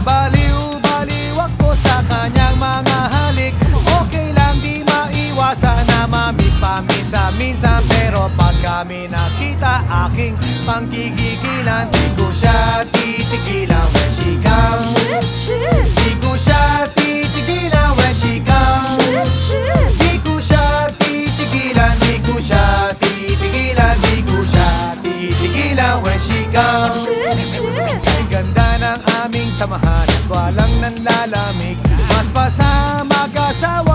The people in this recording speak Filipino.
Nabaliw-baliw ako sa kanyang mga halik. Okay lang di maiwasan na mamiss paminsan-minsan, pero pag kami nakita aking panggigigilan, di ko siya titigilan when she comes. Di ko siya titigilan when she comes. Di ko siya titigilan, di ko siya titigilan, di ko siya titigilan when she comes. Ay ganda ng aming samahan at walang nanlalamig, mas pa sa mag-asawa